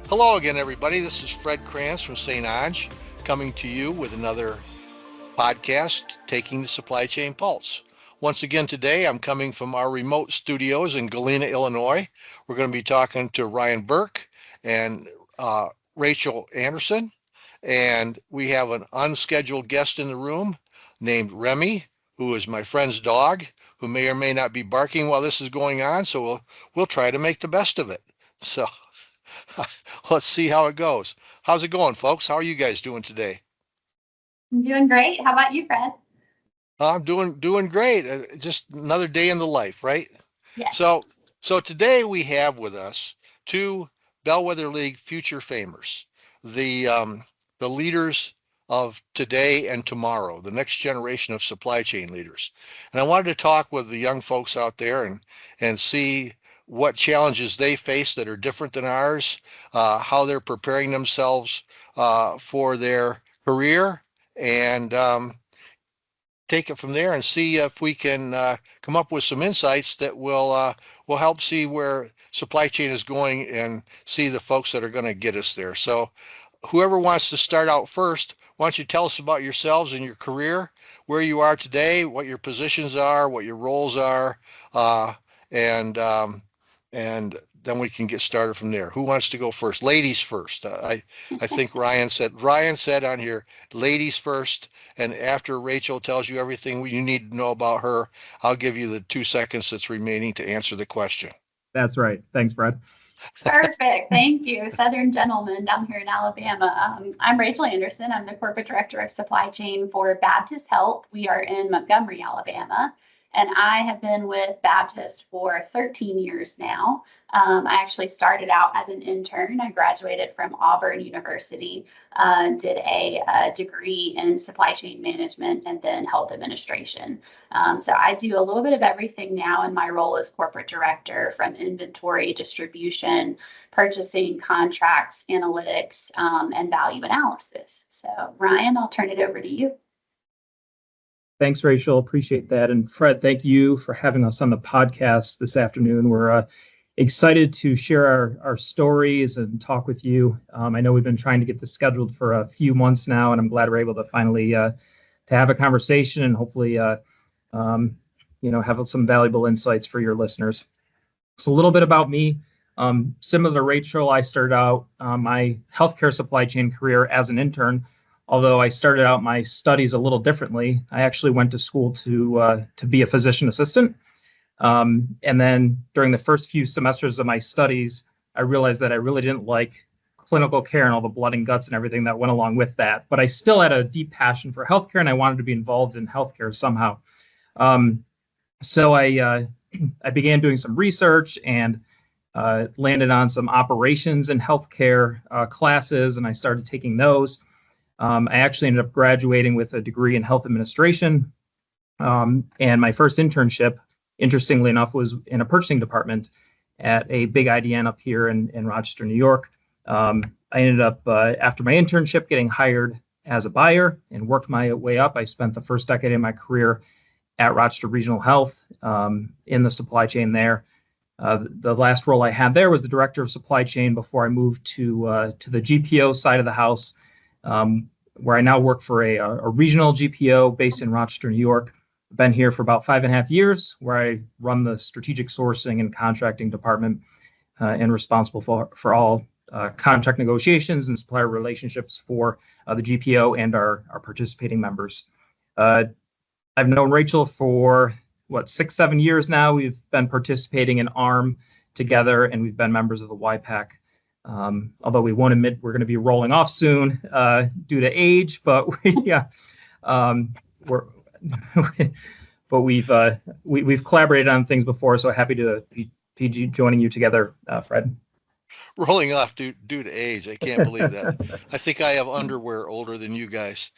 Hello again, everybody. This is Fred Krantz from St. Ange coming to you with another podcast, Taking the Supply Chain Pulse. Once again, today I'm coming from our remote studios in Galena, Illinois. We're going to be talking to Ryan Burke and Rachel Anderson. And we have an unscheduled guest in the room named Remy, who is my friend's dog, who may or may not be barking while this is going on. So we'll try to make the best of it. So let's see how it goes. How's it going, folks? How are you guys doing today? I'm doing great. How about you, Fred? I'm doing great. Just another day in the life, right? So Yes. so today we have with us two Bellwether League future famers, the um, the leaders of today and tomorrow, the next generation of supply chain leaders. And I wanted to talk with the young folks out there and see what challenges they face that are different than ours, how they're preparing themselves for their career, and take it from there and see if we can come up with some insights that will help see where supply chain is going and see the folks that are going to get us there. So, whoever wants to start out first, why don't you tell us about yourselves and your career, where you are today, what your positions are, what your roles are, uh, and and then we can get started from there. Who wants to go first? Ladies first. I think Ryan said on here, ladies first, and after Rachel tells you everything you need to know about her, I'll give you the 2 seconds that's remaining to answer the question. That's right. Thanks, Brad. Perfect. Thank you. Southern gentleman down here in Alabama. I'm Rachel Anderson. I'm the corporate director of supply chain for Baptist Health. We are in Montgomery, Alabama. And I have been with Baptist for 13 years now. I actually started out as an intern. I graduated from Auburn University, did a degree in supply chain management and then health administration. So I do a little bit of everything now in my role as corporate director, from inventory, distribution, purchasing, contracts, analytics, and value analysis. So Ryan, I'll turn it over to you. Thanks, Rachel. Appreciate that. And Fred, thank you for having us on the podcast this afternoon. We're excited to share our stories and talk with you. I know we've been trying to get this scheduled for a few months now, and I'm glad we're able to finally to have a conversation and hopefully have some valuable insights for your listeners. So a little bit about me. Similar to Rachel, I started out my healthcare supply chain career as an intern. Although I started out my studies a little differently, I actually went to school to be a physician assistant. And then during the first few semesters of my studies, I realized that I really didn't like clinical care and all the blood and guts and everything that went along with that. But I still had a deep passion for healthcare, and I wanted to be involved in healthcare somehow. So I began doing some research and landed on some operations in healthcare classes, and I started taking those. I actually ended up graduating with a degree in health administration. And my first internship, interestingly enough, was in a purchasing department at a big IDN up here in Rochester, New York. I ended up, after my internship, getting hired as a buyer and worked my way up. I spent the first decade of my career at Rochester Regional Health in the supply chain there. The last role I had there was the director of supply chain before I moved to the GPO side of the house, where I now work for a regional GPO based in Rochester, New York. I've been here for about 5.5 years, where I run the strategic sourcing and contracting department and responsible for all contract negotiations and supplier relationships for the GPO and our participating members. I've known Rachel for 6-7 years now. We've been participating in ARM together, and we've been members of the YPAC. Although we won't admit we're going to be rolling off soon due to age, but we've collaborated on things before. So happy to be joining you together, Fred. Rolling off due to age. I can't believe that. I think I have underwear older than you guys.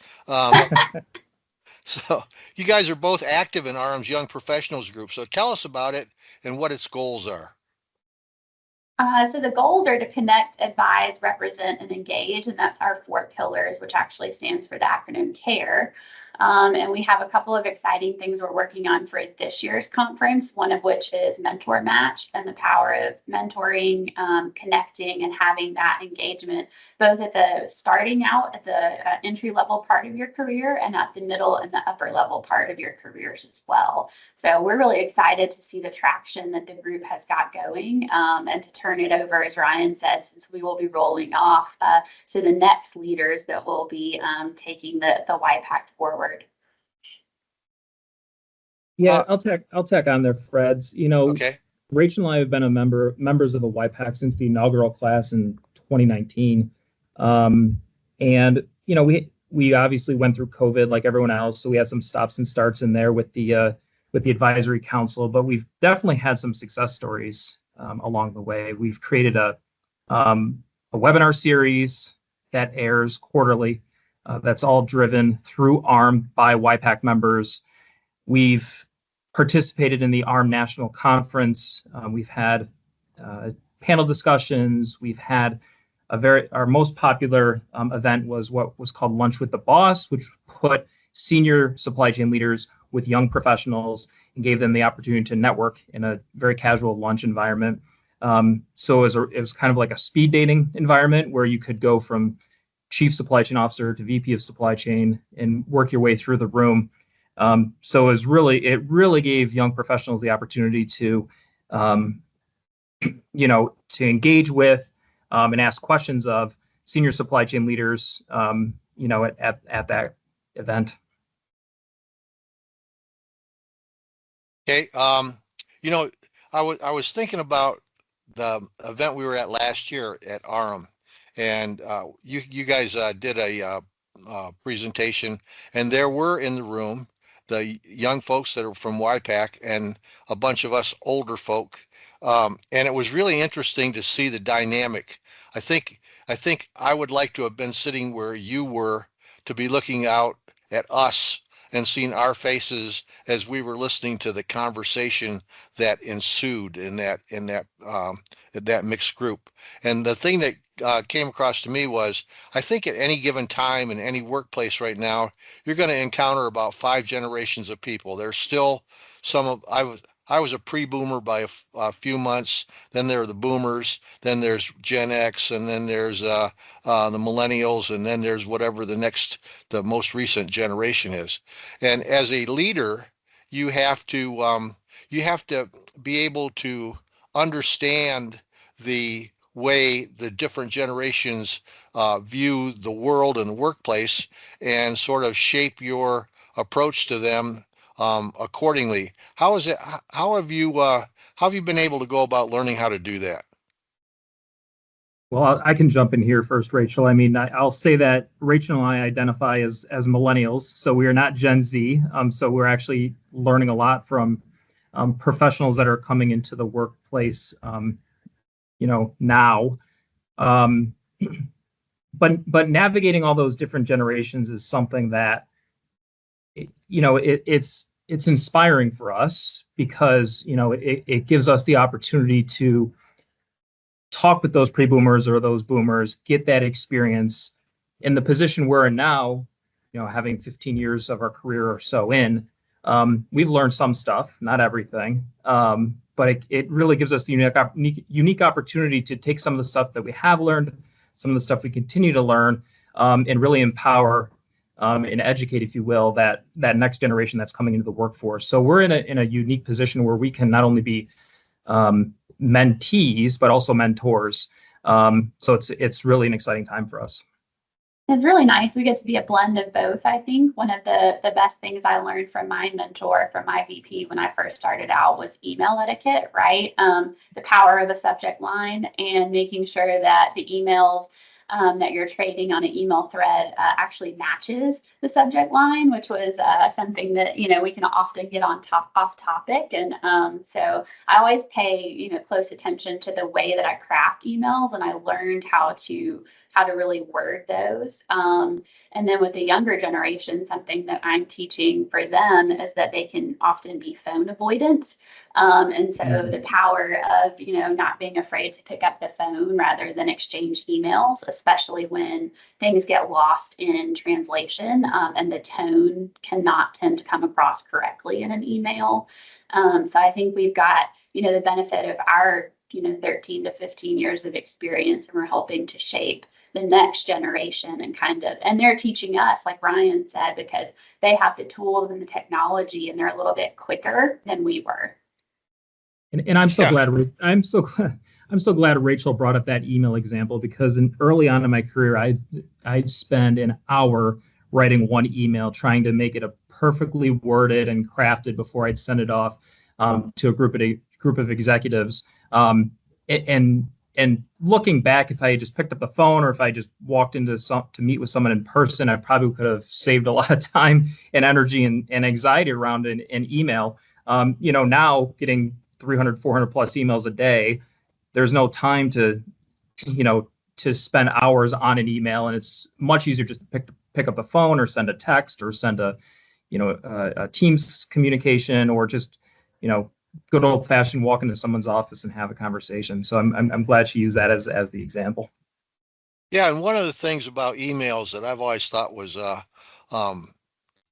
So you guys are both active in ARM's Young Professionals Group. So tell us about it and what its goals are. So the goals are to connect, advise, represent, and engage, and that's our 4 pillars, which actually stands for the acronym CARE. And we have a couple of exciting things we're working on for this year's conference, one of which is Mentor Match and the power of mentoring, connecting, and having that engagement, both at the starting out at the entry level part of your career and at the middle and the upper level part of your careers as well. So we're really excited to see the traction that the group has got going, and to turn it over, as Ryan said, since we will be rolling off to the next leaders that will be taking the YPAC forward. Yeah, I'll tack on there, Freds. Okay. Rachel and I have been members of the YPAC since the inaugural class in 2019. And we obviously went through COVID like everyone else, so we had some stops and starts in there with the advisory council, but we've definitely had some success stories along the way. We've created a webinar series that airs quarterly. That's all driven through ARM by YPAC members. We've participated in the ARM National Conference. We've had panel discussions. We've had our most popular event was what was called Lunch with the Boss, which put senior supply chain leaders with young professionals and gave them the opportunity to network in a very casual lunch environment. So it was kind of like a speed dating environment where you could go from chief supply chain officer to VP of supply chain and work your way through the room. So it really gave young professionals the opportunity to engage with and ask questions of senior supply chain leaders, at that event. Okay. I was thinking about the event we were at last year at ARM, and you guys did a presentation, and there were in the room the young folks that are from YPAC and a bunch of us older folk, and it was really interesting to see the dynamic. I think I would like to have been sitting where you were, to be looking out at us and seeing our faces as we were listening to the conversation that ensued in that mixed group. And the thing that came across to me was, I think at any given time in any workplace right now, you're going to encounter about 5 generations of people. There's still I was a pre-boomer by a few months. Then there are the boomers. Then there's Gen X, and then there's the millennials, and then there's whatever the most recent generation is. And as a leader, you have to be able to understand the way the different generations view the world and the workplace, and sort of shape your approach to them accordingly. How have you been able to go about learning how to do that? Well, I can jump in here first, Rachel. I mean, I'll say that Rachel and I identify as millennials, so we are not Gen Z. So we're actually learning a lot from professionals that are coming into the workplace, now. But navigating all those different generations is something that, it's inspiring for us, because it gives us the opportunity to talk with those pre-boomers or those boomers, get that experience. In the position we're in now, having 15 years of our career or so in, we've learned some stuff, not everything, but it really gives us the unique opportunity to take some of the stuff that we have learned, some of the stuff we continue to learn, and really empower and educate, if you will, that next generation that's coming into the workforce. So we're in a unique position where we can not only be mentees, but also mentors. So it's really an exciting time for us. It's really nice. We get to be a blend of both. I think one of the best things I learned from my mentor, from my VP when I first started out, was email etiquette, right? The power of a subject line and making sure that the emails that you're trading on an email thread actually matches the subject line, which was something that we can often get off topic. And so I always pay close attention to the way that I craft emails, and I learned how to how to really word those. And then with the younger generation, something that I'm teaching for them is that they can often be phone avoidant. And so the power of, not being afraid to pick up the phone rather than exchange emails, especially when things get lost in translation, and the tone cannot tend to come across correctly in an email. So I think we've got, the benefit of our, 13 to 15 years of experience, and we're helping to shape the next generation and they're teaching us, like Ryan said, because they have the tools and the technology and they're a little bit quicker than we were. And I'm so glad I'm so glad Rachel brought up that email example, because early on in my career, I'd spend an hour writing one email, trying to make it a perfectly worded and crafted before I'd send it off to a group of executives. And looking back, if I had just picked up the phone or if I just walked into to meet with someone in person, I probably could have saved a lot of time and energy and anxiety around an email. Now getting 300, 400 plus emails a day, there's no time to spend hours on an email, and it's much easier just to pick up the phone or send a text or send a Teams communication, or just good old fashioned walk into someone's office and have a conversation. So I'm glad she used that as the example. Yeah, and one of the things about emails that I've always thought was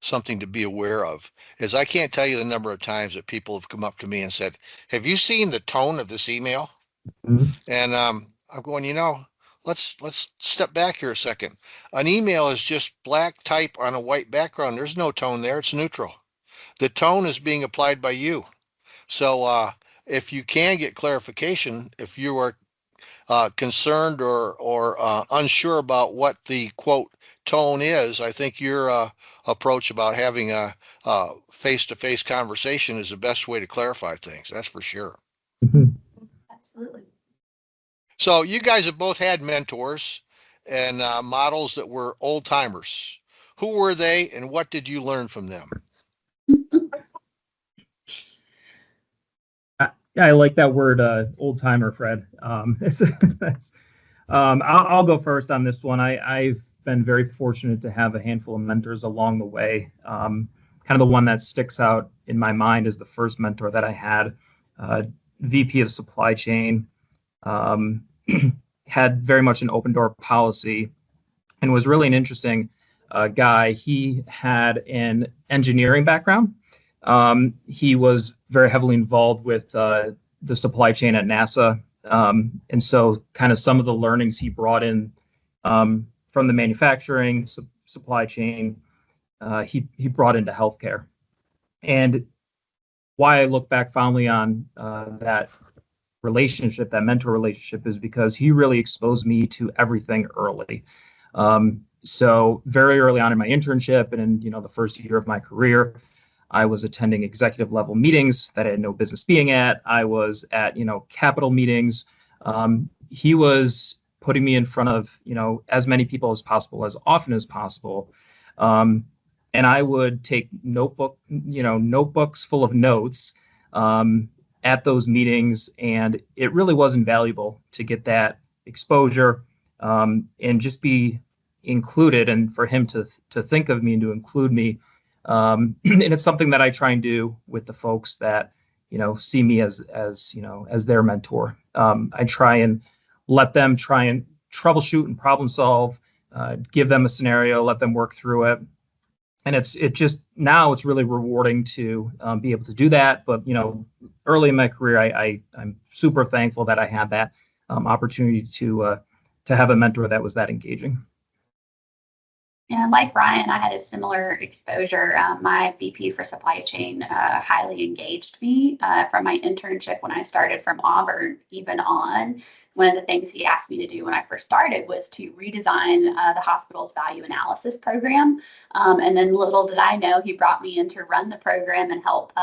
something to be aware of is I can't tell you the number of times that people have come up to me and said, "Have you seen the tone of this email?" Mm-hmm. And I'm going, let's step back here a second. An email is just black type on a white background. There's no tone there. It's neutral. The tone is being applied by you. So if you can get clarification, if you are concerned or unsure about what the quote tone is, I think your approach about having a face-to-face conversation is the best way to clarify things. That's for sure. Mm-hmm. Absolutely. So you guys have both had mentors and models that were old timers. Who were they, and what did you learn from them? I like that word, old timer, Fred. I'll go first on this one. I've been very fortunate to have a handful of mentors along the way. Kind of the one that sticks out in my mind is the first mentor that I had, VP of supply chain, had very much an open door policy, and was really an interesting guy. He had an engineering background. He was very heavily involved with the supply chain at NASA. And so kind of some of the learnings he brought in from the manufacturing supply chain, he brought into healthcare. And why I look back fondly on that relationship, that mentor relationship, is because he really exposed me to everything early. So very early on in my internship and in the first year of my career, I was attending executive level meetings that I had no business being at. I was at capital meetings. He was putting me in front of as many people as possible, as often as possible, and I would take notebooks full of notes at those meetings, and it really was invaluable to get that exposure and just be included, and for him to think of me and to include me. And it's something that I try and do with the folks that see me as their mentor. I try and let them try and troubleshoot and problem solve, give them a scenario, let them work through it. And it's really rewarding to be able to do that. But early in my career, I'm super thankful that I had that opportunity to have a mentor that was that engaging. And like Ryan, I had a similar exposure. My VP for supply chain highly engaged me from my internship when I started from Auburn, even on. One of the things he asked me to do when I first started was to redesign the hospital's value analysis program. And then little did I know, he brought me in to run the program and help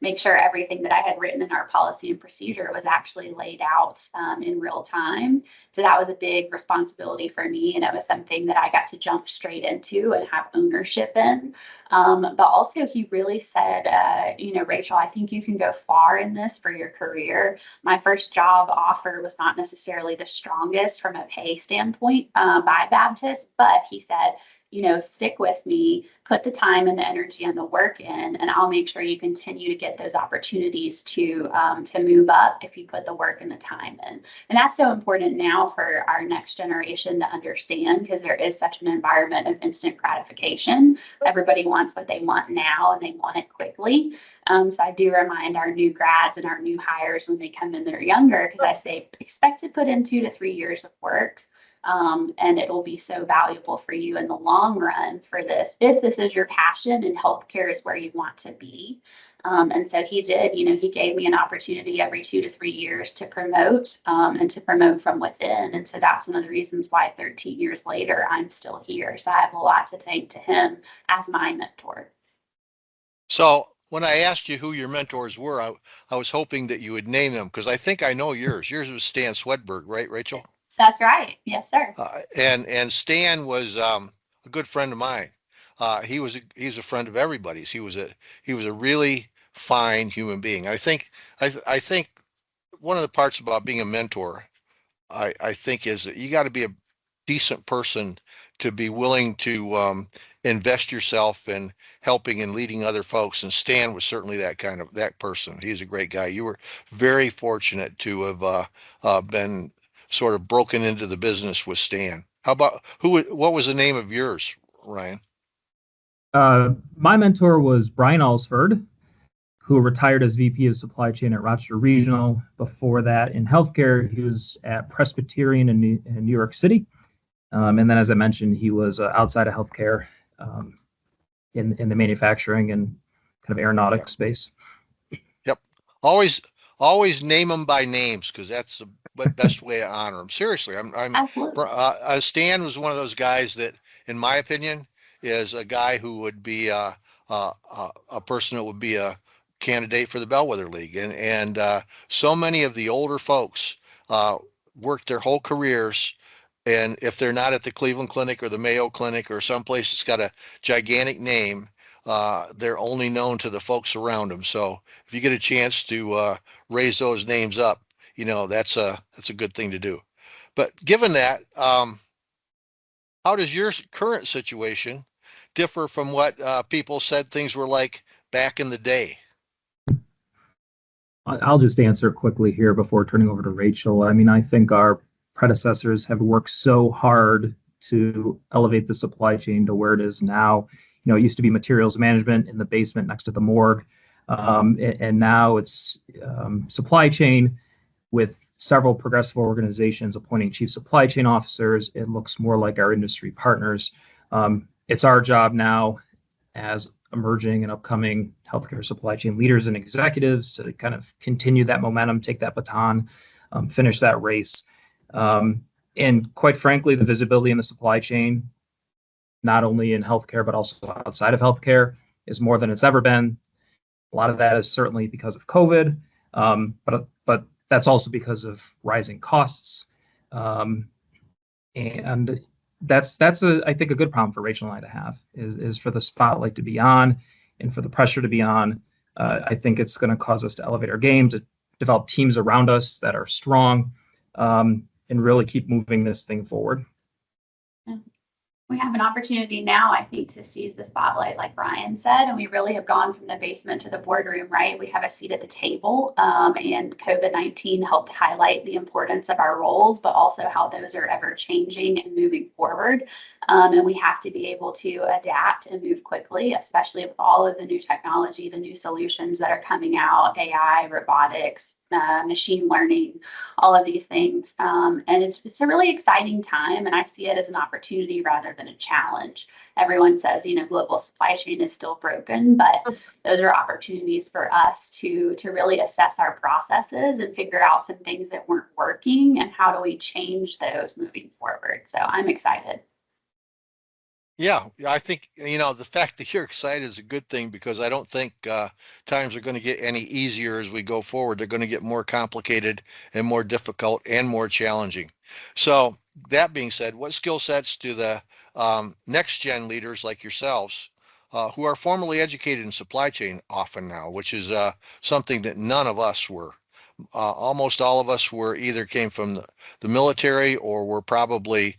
make sure everything that I had written in our policy and procedure was actually laid out in real time. So that was a big responsibility for me. And it was something that I got to jump straight into and have ownership in. But also he really said, Rachel, I think you can go far in this for your career. My first job offer was not necessarily the strongest from a pay standpoint by Baptist, but he said, stick with me, put the time and the energy and the work in, and I'll make sure you continue to get those opportunities to move up if you put the work and the time in. And that's so important now for our next generation to understand, because there is such an environment of instant gratification. Everybody wants what they want now and they want it quickly. So I do remind our new grads and our new hires when they come in, they're younger, because I say, expect to put in 2 to 3 years of work. And it will be so valuable for you in the long run for this, if this is your passion and healthcare is where you want to be. And so he did, he gave me an opportunity every 2 to 3 years to promote and to promote from within. And so that's one of the reasons why 13 years later, I'm still here. So I have a lot to thank to him as my mentor. So when I asked you who your mentors were, I was hoping that you would name them, because I think I know yours. Yours was Stan Swedberg, right, Rachel? That's right. Yes, sir. And Stan was a good friend of mine. He's a friend of everybody's. He was a really fine human being. I think one of the parts about being a mentor, I think, is that you got to be a decent person to be willing to invest yourself in helping and leading other folks. And Stan was certainly that person. He's a great guy. You were very fortunate to have been sort of broken into the business with Stan. How about what was the name of yours, Ryan? My mentor was Brian Alsford, who retired as VP of Supply Chain at Rochester Regional. Before that, in healthcare, he was at Presbyterian in New York City. And then, as I mentioned, he was outside of healthcare in the manufacturing and kind of aeronautics space. Yep. Always name them by names, because that's the best way to honor them. Seriously, Absolutely. Stan was one of those guys that, in my opinion, is a guy who would be a person that would be a candidate for the Bellwether League, and so many of the older folks worked their whole careers. And if they're not at the Cleveland Clinic or the Mayo Clinic or someplace that's got a gigantic name, they're only known to the folks around them. So if you get a chance to raise those names up, that's a good thing to do. But given that, how does your current situation differ from what people said things were like back in the day? I'll just answer quickly here before turning over to Rachel. I mean, I think our predecessors have worked so hard to elevate the supply chain to where it is now. It used to be materials management in the basement next to the morgue. And now it's supply chain with several progressive organizations appointing chief supply chain officers. It looks more like our industry partners. It's our job now as emerging and upcoming healthcare supply chain leaders and executives to kind of continue that momentum, take that baton, finish that race. And quite frankly, the visibility in the supply chain, not only in healthcare, but also outside of healthcare, is more than it's ever been. A lot of that is certainly because of COVID, but that's also because of rising costs. And that's I think a good problem for Rachel and I to have is for the spotlight to be on and for the pressure to be on. I think it's going to cause us to elevate our game, to develop teams around us that are strong, and really keep moving this thing forward. We have an opportunity now, I think, to seize the spotlight, like Ryan said, and we really have gone from the basement to the boardroom, right? We have a seat at the table, and COVID-19 helped highlight the importance of our roles, but also how those are ever changing and moving forward. And we have to be able to adapt and move quickly, especially with all of the new technology, the new solutions that are coming out, AI, robotics, machine learning, all of these things. And it's a really exciting time, and I see it as an opportunity rather than a challenge. Everyone says, global supply chain is still broken, but those are opportunities for us to really assess our processes and figure out some things that weren't working and how do we change those moving forward. So I'm excited. Yeah, I think, the fact that you're excited is a good thing, because I don't think times are going to get any easier as we go forward. They're going to get more complicated and more difficult and more challenging. So that being said, what skill sets do the next gen leaders like yourselves who are formally educated in supply chain often now, which is something that none of us were. Almost all of us were either came from the military or were probably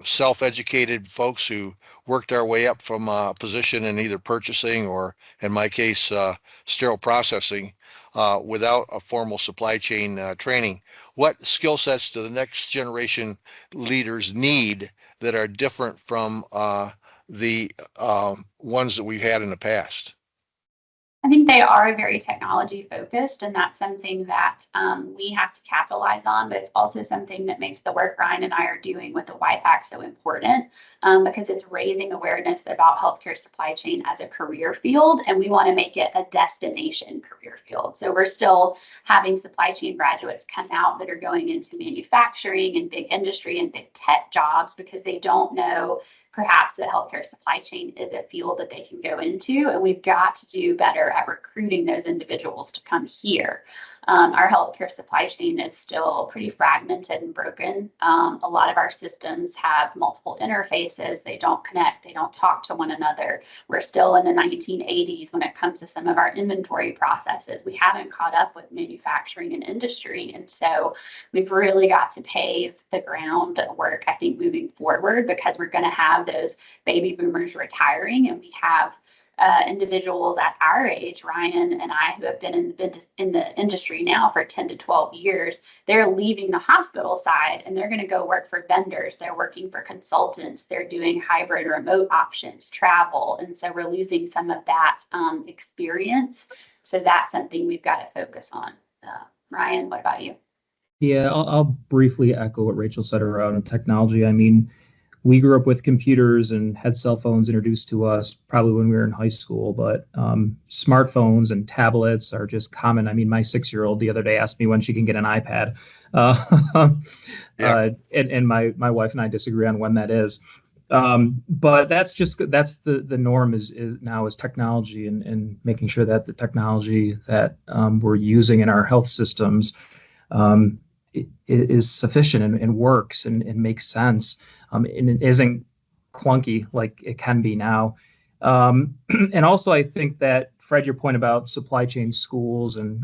self-educated folks who worked our way up from a position in either purchasing or, in my case, sterile processing without a formal supply chain training. What skill sets do the next generation leaders need that are different from the ones that we've had in the past? I think they are very technology focused, and that's something that we have to capitalize on. But it's also something that makes the work Ryan and I are doing with the YPAC so important because it's raising awareness about healthcare supply chain as a career field, and we want to make it a destination career field. So we're still having supply chain graduates come out that are going into manufacturing and big industry and big tech jobs because they don't know perhaps the healthcare supply chain is a field that they can go into, and we've got to do better at recruiting those individuals to come here. Our healthcare supply chain is still pretty fragmented and broken. A lot of our systems have multiple interfaces. They don't connect. They don't talk to one another. We're still in the 1980s when it comes to some of our inventory processes. We haven't caught up with manufacturing and industry. And so we've really got to pave the groundwork, I think, moving forward, because we're going to have those baby boomers retiring, and we have individuals at our age, Ryan and I, who have been in the industry now for 10 to 12 years, they're leaving the hospital side and they're going to go work for vendors. They're working for consultants. They're doing hybrid remote options, travel. And so we're losing some of that experience. So that's something we've got to focus on. Ryan, what about you? Yeah, I'll briefly echo what Rachel said around technology. I mean, we grew up with computers and had cell phones introduced to us probably when we were in high school, but smartphones and tablets are just common. I mean, my 6-year-old the other day asked me when she can get an iPad. And my wife and I disagree on when that is. But that's the norm is now is technology and making sure that the technology that we're using in our health systems is sufficient and works and makes sense. And it isn't clunky like it can be now. And also, I think that Fred, your point about supply chain schools and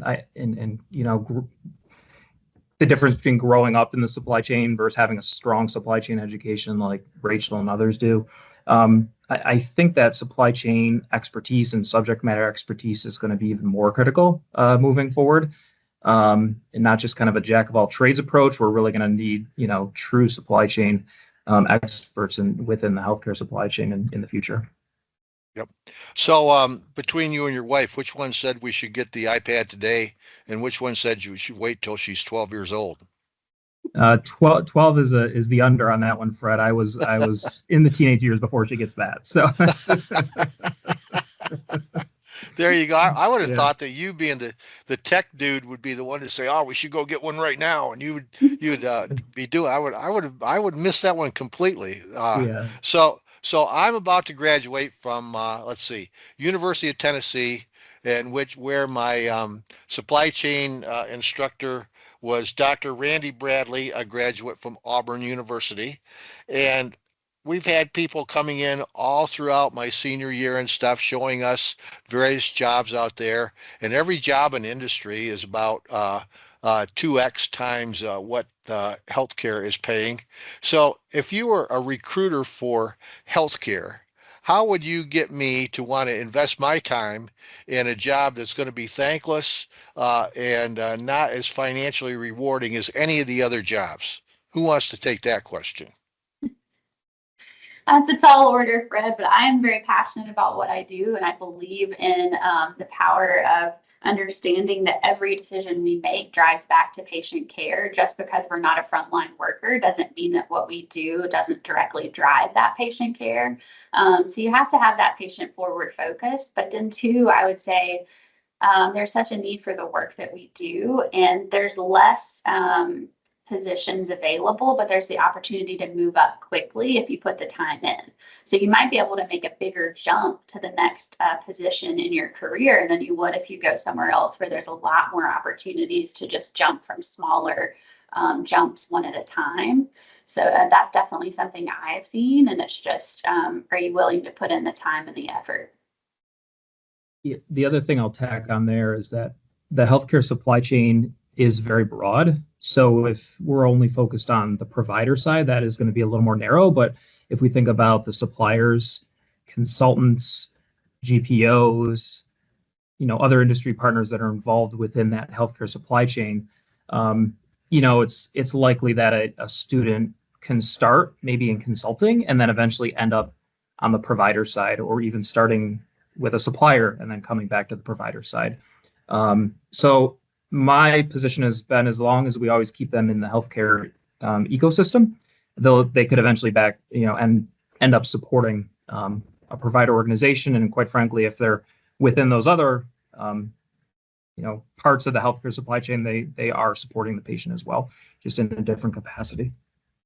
the difference between growing up in the supply chain versus having a strong supply chain education like Rachel and others do. I think that supply chain expertise and subject matter expertise is going to be even more critical moving forward. And not just kind of a jack of all trades approach. We're really going to need, true supply chain experts within the healthcare supply chain in the future. Yep. So between you and your wife, which one said we should get the iPad today, and which one said you should wait till she's 12 years old? 12 is the under on that one, Fred. I was in the teenage years before she gets that. So there you go. I would have thought that you being the tech dude would be the one to say, "Oh, we should go get one right now," and you would be doing. I would miss that one completely. So I'm about to graduate from let's see, University of Tennessee, where my supply chain instructor was Dr. Randy Bradley, a graduate from Auburn University, and we've had people coming in all throughout my senior year and stuff, showing us various jobs out there, and every job in industry is about 2x times what healthcare is paying. So if you were a recruiter for healthcare, how would you get me to want to invest my time in a job that's going to be thankless and not as financially rewarding as any of the other jobs? Who wants to take that question? That's a tall order, Fred, but I am very passionate about what I do, and I believe in the power of understanding that every decision we make drives back to patient care. Just because we're not a frontline worker doesn't mean that what we do doesn't directly drive that patient care. So you have to have that patient forward focus. But then too, I would say there's such a need for the work that we do, and there's less positions available, but there's the opportunity to move up quickly if you put the time in. So you might be able to make a bigger jump to the next position in your career than you would if you go somewhere else where there's a lot more opportunities to just jump from smaller jumps one at a time. So that's definitely something I've seen, and it's just, are you willing to put in the time and the effort? The other thing I'll tack on there is that the healthcare supply chain is very broad. So if we're only focused on the provider side, that is going to be a little more narrow. But if we think about the suppliers, consultants, GPOs, other industry partners that are involved within that healthcare supply chain, it's likely that a student can start maybe in consulting and then eventually end up on the provider side, or even starting with a supplier and then coming back to the provider side. So my position has been, as long as we always keep them in the healthcare ecosystem, they could eventually and end up supporting a provider organization. And quite frankly, if they're within those other parts of the healthcare supply chain, they are supporting the patient as well, just in a different capacity.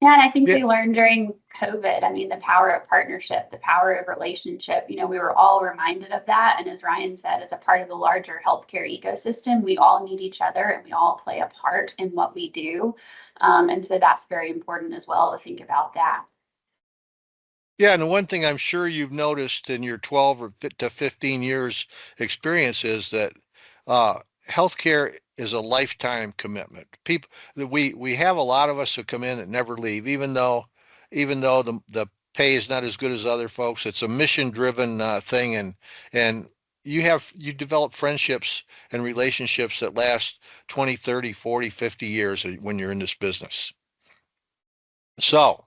Yeah, and I think we learned during COVID, I mean, the power of partnership, the power of relationship, we were all reminded of that. And as Ryan said, as a part of the larger healthcare ecosystem, we all need each other and we all play a part in what we do. And so that's very important as well to think about that. Yeah, and the one thing I'm sure you've noticed in your 12 to 15 years experience is that healthcare is a lifetime commitment. People, we have a lot of us who come in that never leave, even though the pay is not as good as other folks. It's a mission-driven thing, and you develop friendships and relationships that last 20, 30, 40, 50 years when you're in this business. So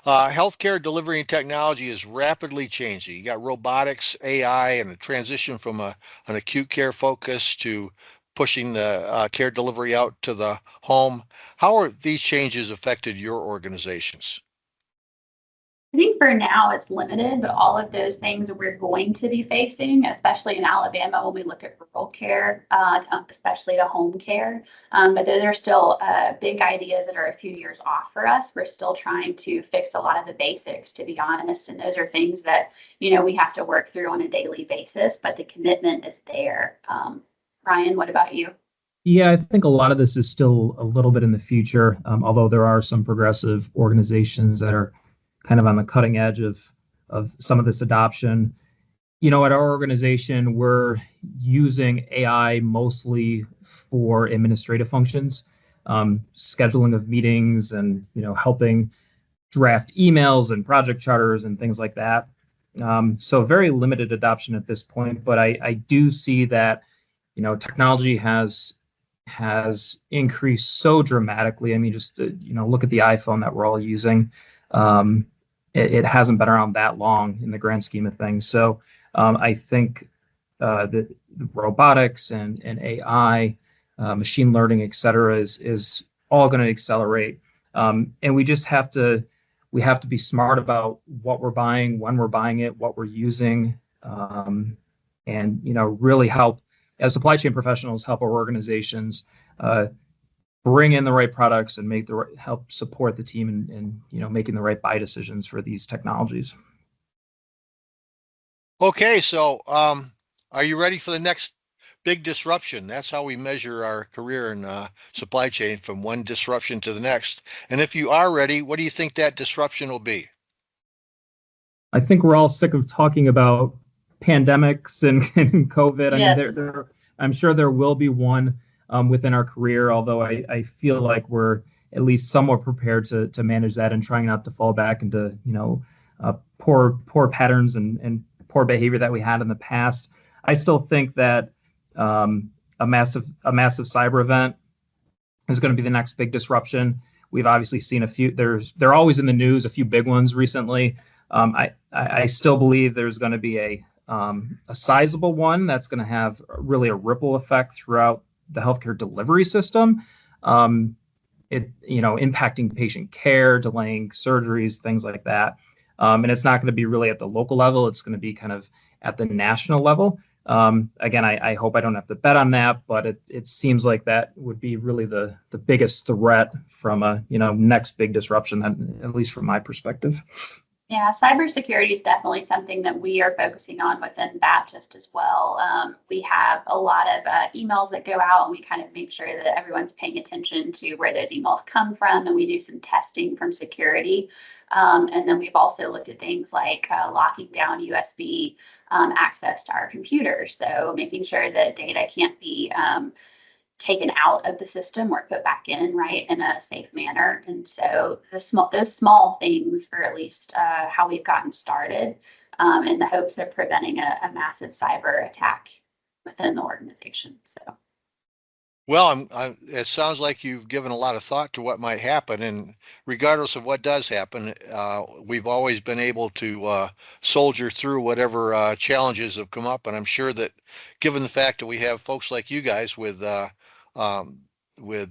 healthcare delivery and technology is rapidly changing. You got robotics, AI, and a transition from an acute care focus to pushing the care delivery out to the home. How are these changes affected your organizations? I think for now it's limited, but all of those things we're going to be facing, especially in Alabama when we look at rural care, especially to home care. But those are still big ideas that are a few years off for us. We're still trying to fix a lot of the basics, to be honest. And those are things that, we have to work through on a daily basis, but the commitment is there. Ryan, what about you? Yeah, I think a lot of this is still a little bit in the future, although there are some progressive organizations that are kind of on the cutting edge of some of this adoption. At our organization, we're using AI mostly for administrative functions, scheduling of meetings, and helping draft emails and project charters and things like that. So very limited adoption at this point, but I do see that technology has increased so dramatically. I mean, just look at the iPhone that we're all using. It hasn't been around that long in the grand scheme of things. So I think the robotics and AI, machine learning, et cetera, is all going to accelerate. And we just have to be smart about what we're buying, when we're buying it, what we're using, and really help, as supply chain professionals, help our organizations bring in the right products and help support the team in making the right buy decisions for these technologies. Okay, so are you ready for the next big disruption? That's how we measure our career in supply chain, from one disruption to the next. And if you are ready, what do you think that disruption will be? I think we're all sick of talking about pandemics and COVID. Yes. I mean, I'm sure there will be one within our career, although I feel like we're at least somewhat prepared to manage that and trying not to fall back into poor patterns and poor behavior that we had in the past. I still think that a massive cyber event is going to be the next big disruption. We've obviously seen a few. They're always in the news, a few big ones recently. I still believe there's going to be a sizable one that's going to have really a ripple effect throughout the healthcare delivery system, impacting patient care, delaying surgeries, things like that. And it's not going to be really at the local level. It's going to be kind of at the national level. Again, I hope I don't have to bet on that, but it seems like that would be really the biggest threat from a next big disruption, that, at least from my perspective. Yeah, cybersecurity is definitely something that we are focusing on within Baptist as well. We have a lot of emails that go out, and we kind of make sure that everyone's paying attention to where those emails come from, and we do some testing from security. And then we've also looked at things like locking down USB access to our computers. So making sure that data can't be taken out of the system or put back in, right, in a safe manner. And so those small things are at least how we've gotten started, in the hopes of preventing a massive cyber attack within the organization. So. Well, it sounds like you've given a lot of thought to what might happen, and regardless of what does happen, we've always been able to soldier through whatever challenges have come up. And I'm sure that, given the fact that we have folks like you guys with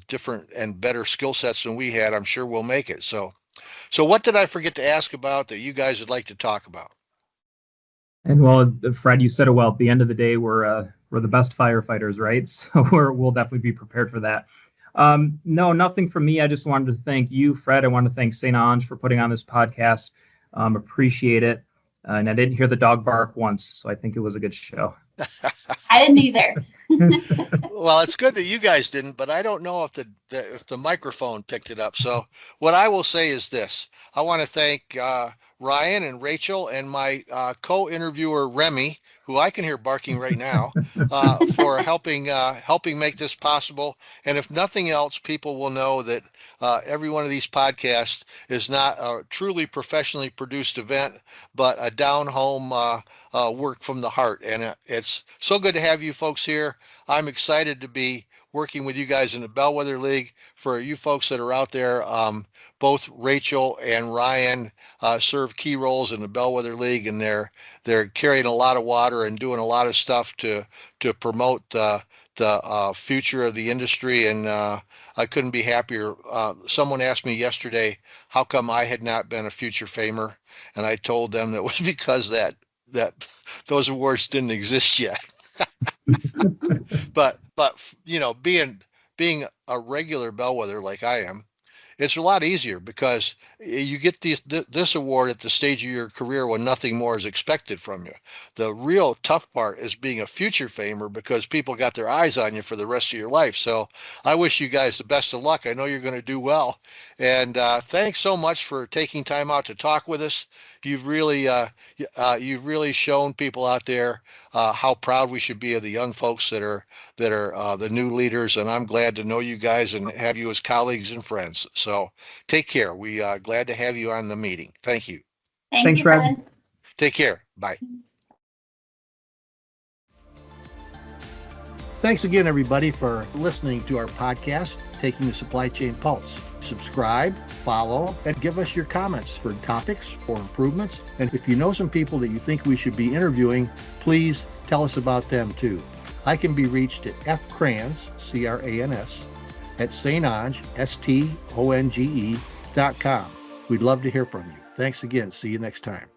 different and better skill sets than we had, I'm sure we'll make it. So what did I forget to ask about that you guys would like to talk about? And well, Fred, you said it well. At the end of the day, we're the best firefighters, right? So we'll definitely be prepared for that. No, nothing from me. I just wanted to thank you, Fred. I want to thank St. Ange for putting on this podcast. Appreciate it. And I didn't hear the dog bark once, so I think it was a good show. I didn't either. Well, it's good that you guys didn't, but I don't know if the microphone picked it up. So what I will say is this: I want to thank Ryan and Rachel and my co-interviewer Remy, who I can hear barking right now, for helping make this possible. And if nothing else, people will know that every one of these podcasts is not a truly professionally produced event, but a down-home work from the heart. And it's so good to have you folks here. I'm excited to be working with you guys in the Bellwether League. For you folks that are out there, both Rachel and Ryan serve key roles in the Bellwether League, and they're carrying a lot of water and doing a lot of stuff to promote the future of the industry. And I couldn't be happier. Someone asked me yesterday how come I had not been a future famer, and I told them that was because that those awards didn't exist yet. But being a regular bellwether like I am, it's a lot easier because you get this award at the stage of your career when nothing more is expected from you. The real tough part is being a future famer because people got their eyes on you for the rest of your life. So I wish you guys the best of luck. I know you're going to do well. And thanks so much for taking time out to talk with us. You've really shown people out there how proud we should be of the young folks that are the new leaders. And I'm glad to know you guys and have you as colleagues and friends. So take care. We glad to have you on the meeting. Thank you. Thanks, You, Fred. Take care. Bye. Thanks again, everybody, for listening to our podcast, Taking the Supply Chain Pulse. Subscribe, follow, and give us your comments for topics or improvements. And if you know some people that you think we should be interviewing, please tell us about them too. I can be reached at fcrans, C-R-A-N-S, at stonge, STONGE.com. We'd love to hear from you. Thanks again. See you next time.